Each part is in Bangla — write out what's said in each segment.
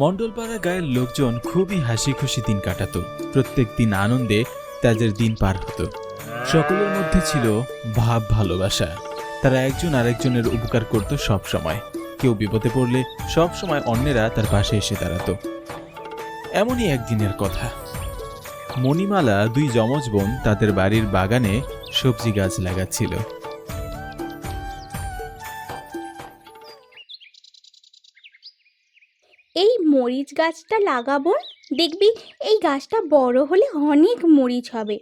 মণ্ডলপাড়া গায়ের লোকজন খুবই হাসি খুশি দিন কাটাতো। প্রত্যেক দিন আনন্দে তাদের দিন পার হতো। সকলের মধ্যে ছিল ভাব ভালোবাসা। তারা একজন আরেকজনের উপকার করত সব সময়। কেউ বিপদে পড়লে সব সময় অন্যেরা তার পাশে এসে দাঁড়াতো। এমনই একদিনের কথা। মণিমালা দুই যমজ বোন তাদের বাড়ির বাগানে সবজি গাছ লাগাচ্ছিল। এই মরিচ গাছটা লাগাবো, দেখবি এই গাছটা বড় হলে অনেক মরিচ হবে।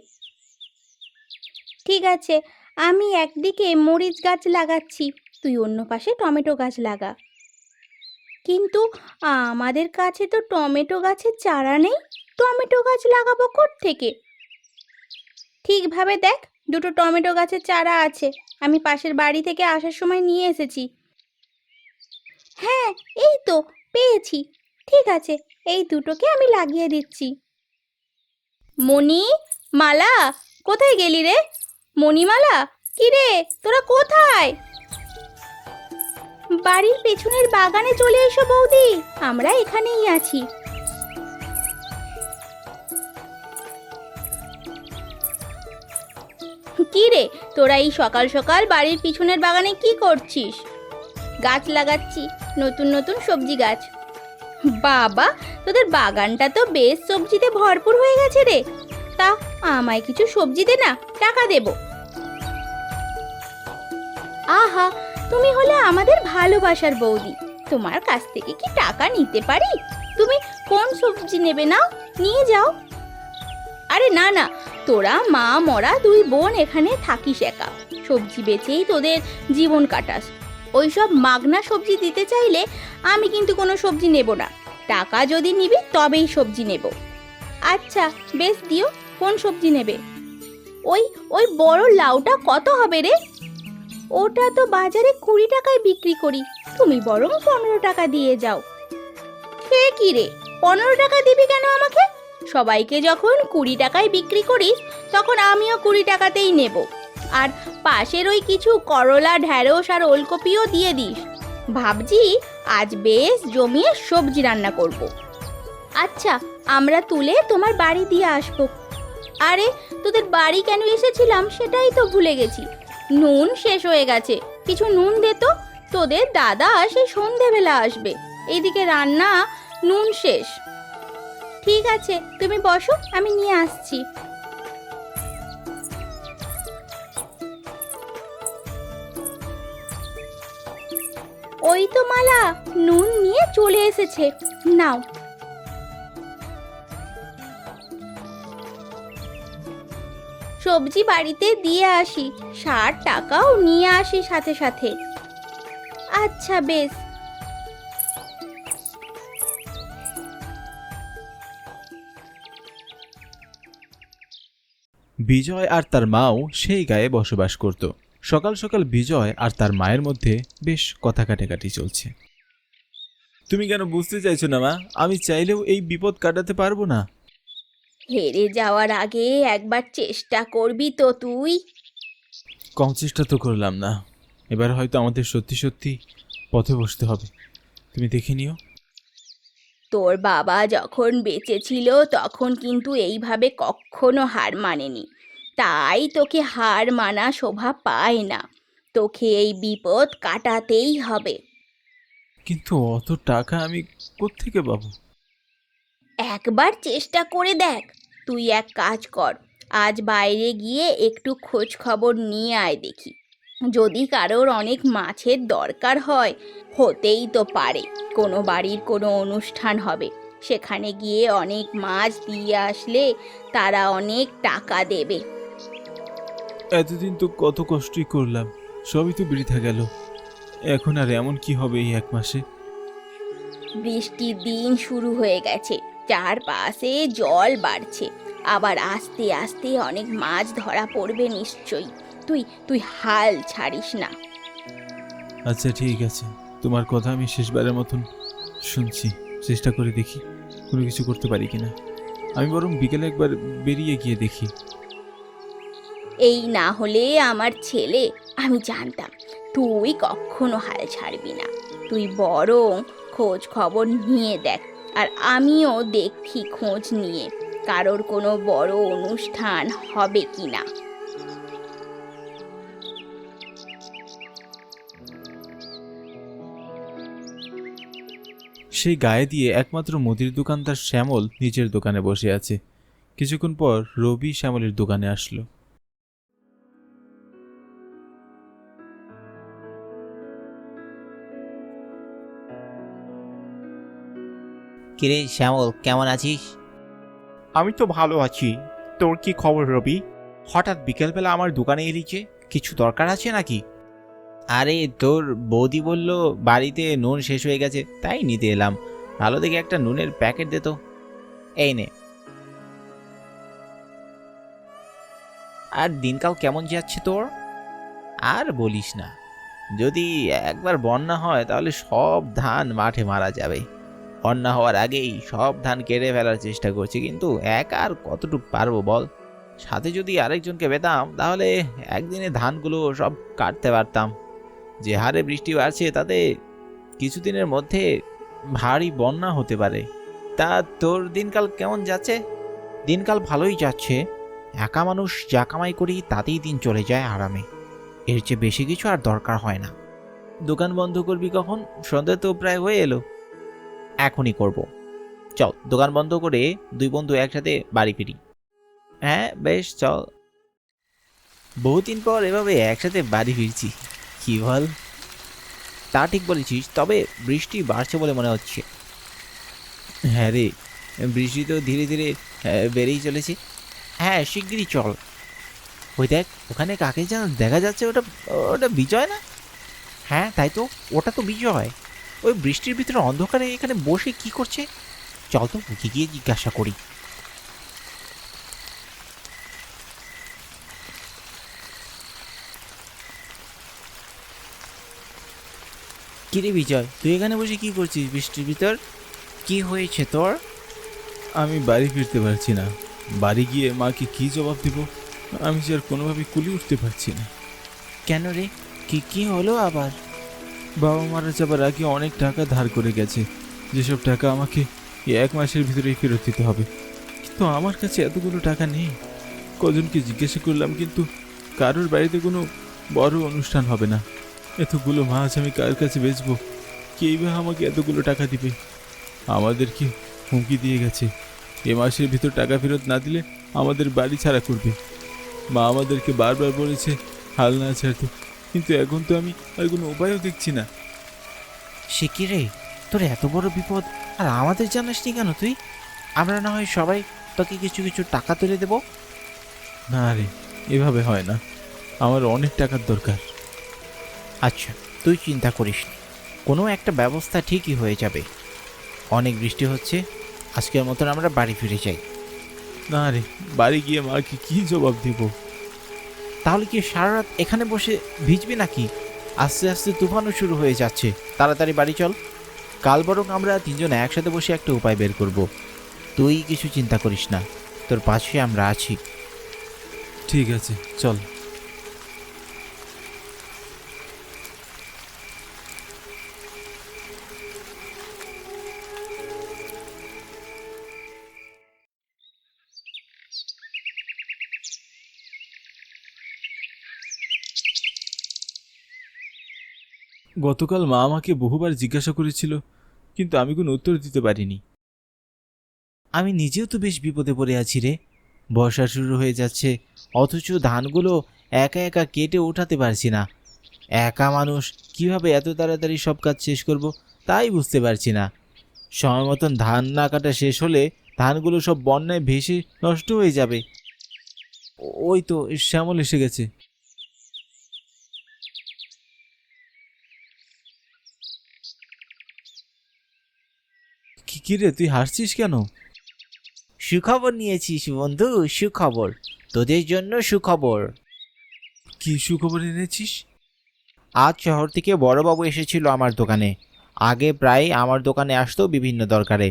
ঠিক আছে, আমি একদিকে মরিচ গাছ লাগাচ্ছি, তুই অন্য পাশে টমেটো গাছ লাগা। কিন্তু আমাদের কাছে তো টমেটো গাছের চারা নেই, টমেটো গাছ লাগাবো কোত্থেকে? ঠিকভাবে দেখ, দুটো টমেটো গাছের চারা আছে, আমি পাশের বাড়ি থেকে আসার সময় নিয়ে এসেছি। হ্যাঁ, এই তো পেয়েছি। ঠিক আছে, এই দুটোকে আমি লাগিয়ে দিচ্ছি। মণি, মালা, কোথায় গেলি রে? মণিমালা, কি রে, তোরা কোথায়? বাড়ির পেছনের বাগানে চলে এসো বৌদি, আমরা এখানেই আছি। কি রে, তোরা এই সকাল সকাল বাড়ির পিছনের বাগানে কি করছিস? গাছ লাগাচ্ছি, নতুন নতুন সবজি গাছ। বাবা, তোদের বাগানটা তো বেশ সবজিতে ভরপুর হয়ে গেছে রে। তা আমায় কিছু সবজি দে না, টাকা দেব। আহা, তুমি হলে আমাদের ভালোবাসার বৌদি, তোমার কাছ থেকে কি টাকা নিতে পারি? তুমি কোন সবজি নেবে নাও, নিয়ে যাও। আরে না না, তোরা মা মরা দুই বোন এখানে থাকিস একা, সবজি বেচেই তোদের জীবন কাটাস। ওইসব মাগনা সবজি দিতে চাইলে আমি কিন্তু কোনো সবজি নেব না, টাকা যদি নিবি তবেই সবজি নেব। আচ্ছা বেশ, দিও, কোন সবজি নেবে? ওই ওই বড় লাউটা কত হবে রে? ওটা তো বাজারে 20 টাকায় বিক্রি করি, তুমি বরং 15 টাকা দিয়ে যাও। সে কি রে, 15 টাকা দিবি কেন আমাকে? সবাইকে যখন 20 টাকায় বিক্রি করিস তখন আমিও 20 টাকাতেই নেব। আর পাশের ওই কিছু করলা, ঢ্যাঁড়স আর ওলকপিও দিয়ে দিস। ভাবছি আজ বেশ জমিয়ে সবজি রান্না করব। আচ্ছা, আমরা তুলে তোমার বাড়ি দিয়ে আসবো। আরে, তোদের বাড়ি কেন এসেছিলাম সেটাই তো ভুলে গেছি। নুন শেষ হয়ে গেছে, কিছু নুন দে তো, তোদের দাদা সেই সন্ধেবেলা আসবে, এইদিকে রান্না নুন শেষ। ঠিক আছে, তুমি বসো, আমি নিয়ে আসছি। ওই তো মালা নুন নিয়ে চলে এসেছে, নাও। সবজি বাড়িতে দিয়ে আসি, 60 টাকাও নিয়ে আসি সাথে সাথে। আচ্ছা বেশ। বিজয় আর তার মাও সেই গায়ে বসবাস করত। সকাল সকাল বিজয় আর তার মায়ের মধ্যে বেশ কথা কাটাকাটি চলছে। তুমি কেন বুঝতে চাইছো না মা? আমি চাইলেও এই বিপদ কাটাতে পারবো না। হেরে যাওয়ার আগে একবার চেষ্টা করবি তো তুই? কম চেষ্টা তো করলাম না, এবার হয়তো আমাদের সত্যি সত্যি পথে বসতে হবে। তুমি দেখে নিও। তোর বাবা যখন বেঁচে ছিল তখন কিন্তু এইভাবে কখনো হার মানেনি, তাই তোকে হার মানা শোভা পায় না। তোকে এই বিপদ কাটাতেই হবে। কিন্তু অত টাকা আমি কোত্থেকে পাবো? একবার চেষ্টা করে দেখ। তুই এক কাজ কর, আজ বাইরে গিয়ে একটু খোঁজ খবর নিয়ে আয় দেখি, যদি কারোর অনেক মাছের দরকার হয়, হতেই তো পারে কোনো বাড়ির কোনো অনুষ্ঠান হবে, সেখানে গিয়ে অনেক মাছ দিয়ে আসলে তারা অনেক টাকা দেবে। এতদিন তো কত কষ্টই করলাম, সবই তো বৃথা গেল। এখন আর এমন কি হবে এই এক মাসে? বৃষ্টির দিন শুরু হয়ে গেছে, চারপাশে জল বাড়ছে, আবার আস্তে আস্তে অনেক মাছ ধরা পড়বে নিশ্চয়ই। তুই তুই হাল ছাড়িস না। আচ্ছা ঠিক আছে, তোমার কথা আমি শেষবারের মতন শুনছি। চেষ্টা করে দেখি কোনো কিছু করতে পারি কিনা। আমি বরং বিকেলে একবার বেরিয়ে গিয়ে দেখি। এই না হলে আমার ছেলে, আমি জানতাম তুই কখনো হাল ছাড়বি না। তুই বরং খোঁজ খবর নিয়ে দেখ, আর আমিও দেখি খোঁজ নিয়ে কারোর কোনো বড় অনুষ্ঠান হবে কিনা। সেই গায়ে দিয়ে একমাত্র মুদির দোকানদার শ্যামল নিজের দোকানে বসে আছে। কিছুক্ষণ পর রবি শ্যামলের দোকানে আসলো। কিরে শ্যামল, কেমন আছিস? আমি তো ভালো আছি। তোর কি খবর রবি? হঠাৎ বিকেলবেলা আমার দোকানে এলি যে, কিছু দরকার আছে নাকি? আরে তোর বৌদি বলল বাড়িতে নুন শেষ হয়ে গেছে, তাই নিতে এলাম। ভালো দেখে একটা নুনের প্যাকেট দে তো। এই নে। আর দিনকাল কেমন যাচ্ছে তোর? আর বলিস না, যদি একবার বন্যা হয় তাহলে সব ধান মাঠে মারা যাবে। বন্যা হওয়ার আগেই সব ধান কেটে ফেলার চেষ্টা করছি, কিন্তু একা আর কতটুকু পারবো বল। সাথে যদি আরেকজনকে পেতাম তাহলে একদিনে ধানগুলো সব কাটতে পারতাম। যে হারে বৃষ্টি বাড়ছে তাতে কিছুদিনের মধ্যে ভারী বন্যা হতে পারে। তা তোর দিনকাল কেমন যাচ্ছে? দিনকাল ভালোই যাচ্ছে। একা মানুষ যা কামাই করি তাতেই দিন চলে যায় আরামে। এর চেয়ে বেশি কিছু আর দরকার হয় না। দোকান বন্ধ করবি কখন? সন্ধ্যা তো প্রায় হয়ে এলো। এখনই করব। চল দোকান বন্ধ করে দুই বন্ধু একসাথে বাড়ি ফিরি। হ্যাঁ বেশ, চল। বহুদিন পর এভাবে একসাথে বাড়ি ফিরছি, কি বল? তা ঠিক বলেছিস, তবে বৃষ্টি বাড়ছে বলে মনে হচ্ছে। হ্যাঁ রে, বৃষ্টি তো ধীরে ধীরে বেড়েই চলেছে। হ্যাঁ, শিগগিরই চল। ওই দেখ, ওখানে কাকে যেন দেখা যাচ্ছে। ওটা ওটা বিজয় না? হ্যাঁ তাই তো, ওটা তো বিজয়। ওই বৃষ্টির ভিতরে অন্ধকারে এখানে বসে কি করছে? চল তো ওকে গিয়ে জিজ্ঞাসা করি। কিরে বিজয়, তুই এখানে বসে কি করছিস বৃষ্টির ভিতর? কি হয়েছে তোর? আমি বাড়ি ফিরতে পারছি না। বাড়ি গিয়ে মাকে কি জবাব দিব? আমি যে আর কোনোভাবে কুলি উঠতে পারছি না। কেন রে, কি কি হলো আবার? বাবা মারা যাবার আগে অনেক টাকা ধার করে গেছে, যেসব টাকা আমাকে এই 1 মাসের ভিতরেই ফেরত দিতে হবে। কিন্তু আমার কাছে এতগুলো টাকা নেই। কজনকে জিজ্ঞাসা করলাম, কিন্তু কারোর বাড়িতে কোনো বড় অনুষ্ঠান হবে না। এতগুলো মাছ আমি কার কাছে বেচবো? কেই বা আমাকে এতগুলো টাকা দিবে? আমাদেরকে হুমকি দিয়ে গেছে, এ মাসের ভিতর টাকা ফেরত না দিলে আমাদের বাড়ি ছাড়া করবে। মা আমাদেরকে বারবার বলেছে হাল না ছাড়তে, কিন্তু এখন তো আমি আর কোনো উপায়ও দেখছি না। সে কি রে, তোর এত বড় বিপদ আর আমাদের জানাসনি কেন তুই? আমরা না হয় সবাই তোকে কিছু কিছু টাকা তুলে দেব। না রে, এভাবে হয় না, আমার অনেক টাকার দরকার। আচ্ছা, তুই চিন্তা করিস না, কোনো একটা ব্যবস্থা ঠিকই হয়ে যাবে। অনেক বৃষ্টি হচ্ছে, আজকের মতন আমরা বাড়ি ফিরে যাই। না রে, বাড়ি গিয়ে মাকে কি জবাব দিব? তাহলে কি সারা রাত এখানে বসে ভিজবি নাকি? আস্তে আস্তে তুফানও শুরু হয়ে যাচ্ছে, তাড়াতাড়ি বাড়ি চল। কাল বরং আমরা তিনজন একসাথে বসে একটা উপায় বের করব। তুই কিছু চিন্তা করিস না, তোর পাশে আমরা আছি। ঠিক আছে, চল। গতকাল মা আমাকে বহুবার জিজ্ঞাসা করেছিল, কিন্তু আমি কোনো উত্তর দিতে পারিনি। আমি নিজেও তো বেশ বিপদে পড়ে আছি রে। বর্ষা শুরু হয়ে যাচ্ছে, অথচ ধানগুলো একা একা কেটে উঠাতে পারছি না। একা মানুষ কিভাবে এত তাড়াতাড়ি সব কাজ শেষ করব তাই বুঝতে পারছি না। সময় মতন ধান না কাটা শেষ হলে ধানগুলো সব বন্যায় ভেসে নষ্ট হয়ে যাবে। ওই তো শ্যামল এসে গেছে। কি রে, তুই হাসছিস কেন? সুখবর নিয়েছিস বন্ধু, সুখবর। তোদের জন্য সুখবর। কি সুখবর এনেছিস? আজ শহর থেকে বড়বাবু এসেছিল আমার দোকানে। আগে প্রায় আমার দোকানে আসতো বিভিন্ন দরকারে।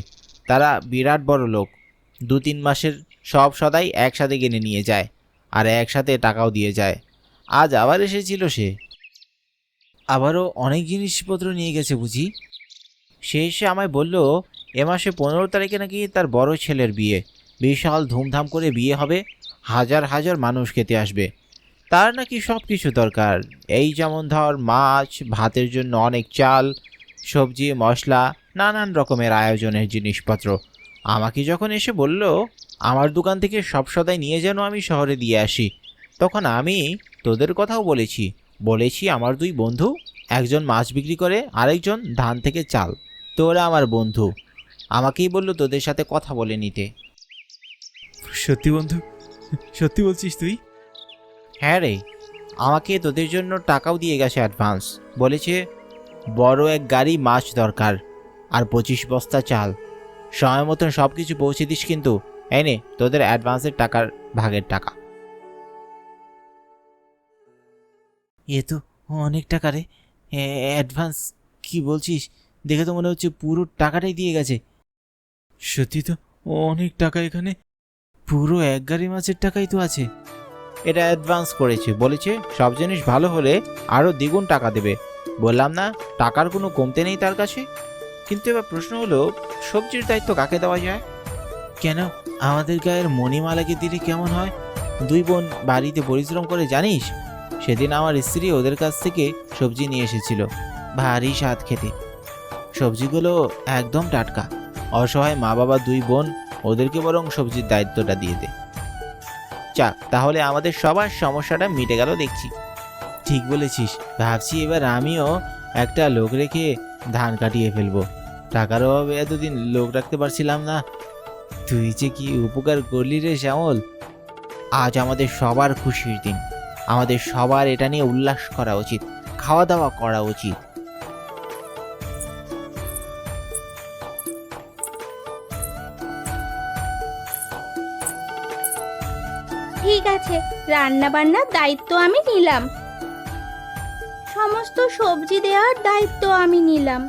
তারা বিরাট বড় লোক। 2-3 মাসের সব সদাই একসাথে কিনে নিয়ে যায়, আর একসাথে টাকাও দিয়ে যায়। আজ আবার এসেছিল সে। আবারও অনেক জিনিসপত্র নিয়ে গেছে বুঝি। সে এসে আমায় বলল এ মাসে 15 তারিখে নাকি তার বড় ছেলের বিয়ে। বিশাল ধুমধাম করে বিয়ে হবে, হাজার হাজার মানুষ খেতে আসবে। তার নাকি সব কিছু দরকার, এই যেমন ধর মাছ, ভাতের জন্য অনেক চাল, সবজি, মশলা, নানান রকমের আয়োজনের জিনিসপত্র। আমাকে যখন এসে বলল আমার দোকান থেকে সব সদাই নিয়ে যেন আমি শহরে দিয়ে আসি, তখন আমি তোদের কথাও বলেছি আমার 2 বন্ধু, একজন মাছ বিক্রি করে, আরেকজন ধান থেকে চাল। তোরা আমার বন্ধু, আমাকেই বললো তোদের সাথে কথা বলে নিতে। সত্যি বন্ধু, সত্যি বলছিস তুই? হ্যাঁ রে, আমাকে তোদের জন্য টাকাও দিয়ে গেছে অ্যাডভান্স। বলেছে বড় এক গাড়ি মাছ দরকার আর 25 বস্তা চাল। সময় মতন সব কিছু পৌঁছে দিস কিন্তু। এই নে তোদের অ্যাডভান্সের টাকার ভাগের টাকা। এ তো অনেক টাকা রে। অ্যাডভান্স কি বলছিস? দেখে তো মনে হচ্ছে পুরো টাকাটাই দিয়ে গেছে। সত্যি তো অনেক টাকা, এখানে পুরো 1 গাড়ি মাছের টাকাই তো আছে। এটা অ্যাডভান্স করেছে, বলেছে সব জিনিস ভালো হলে আরও দ্বিগুণ টাকা দেবে। বললাম না টাকার কোনো কমতে নেই তার কাছে। কিন্তু এবার প্রশ্ন হলো, সবজির দায়িত্ব কাকে দেওয়া যায়? কেন আমাদের গায়ের মণিমালাকে দিলে কেমন হয়? 2 বোন বাড়িতে পরিশ্রম করে, জানিস সেদিন আমার স্ত্রী ওদের কাছ থেকে সবজি নিয়ে এসেছিল, ভারী স্বাদ খেতে। সবজিগুলো একদম টাটকা। অসহায় মা বাবা 2 বোন, ওদেরকে বরং সবজির দায়িত্বটা দিয়ে দে। যাক, তাহলে আমাদের সবার সমস্যাটা মিটে গেল দেখছি। ঠিক বলেছিস, ভাবছি এবার আমিও একটা লোক রেখে ধান কাটিয়ে ফেলবো। টাকার অভাবে এতদিন লোক রাখতে পারছিলাম না। তুই যে কি উপকার করলি রে শ্যামল। আজ আমাদের সবার খুশির দিন, আমাদের সবার এটা নিয়ে উল্লাস করা উচিত, খাওয়া দাওয়া করা উচিত। ঠিক আছে, রান্না বান্নার দায়িত্ব আমি নিলাম, সমস্ত সবজি দেওয়ার দায়িত্ব আমি নিলাম।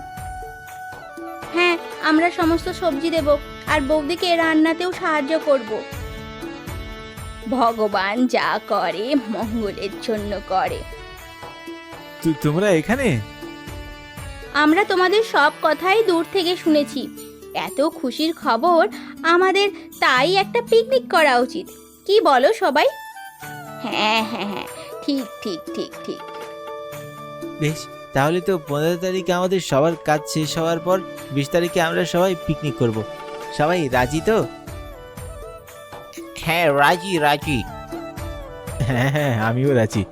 হ্যাঁ, আমরা সমস্ত সবজি দেব আর বৌদিকে রান্নাতেও সাহায্য করব। ভগবান যা করে মঙ্গলের জন্য করে। তোমরা এখানে? আমরা তোমাদের সব কথাই দূর থেকে শুনেছি। এত খুশির খবর, আমাদের তাই একটা পিকনিক করা উচিত। কি বলো সবাই? হ্যাঁ হ্যাঁ হ্যাঁ, ঠিক ঠিক ঠিক ঠিক। বেশ, তাহলে তো 15 তারিখে আমাদের সবার কাজ শেষ হওয়ার পর 20 তারিখে আমরা সবাই পিকনিক করব। সবাই রাজি তো? হ্যাঁ রাজি রাজি। হ্যাঁ হ্যাঁ, আমিও রাজি।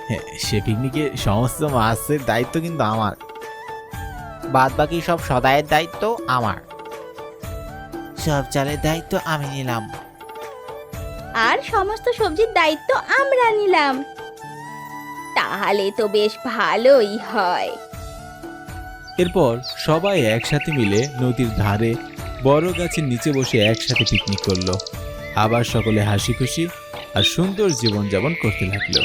হ্যাঁ, সে পিকনিকে সমস্ত মাছের দায়িত্ব কিন্তু আমার। বাদ বাকি সব সদাইয়ের দায়িত্ব আমার। সব চালের দায়িত্ব আমি নিলাম। আর সমস্ত সবজির দায়িত্ব আমরা নিলাম। তাহলে তো বেশ ভালোই হয়। এরপর সবাই একসাথে মিলে নদীর ধারে বড় গাছের নিচে বসে একসাথে পিকনিক করলো। আবার সকলে হাসি খুশি আর সুন্দর জীবনযাপন করতে লাগলো।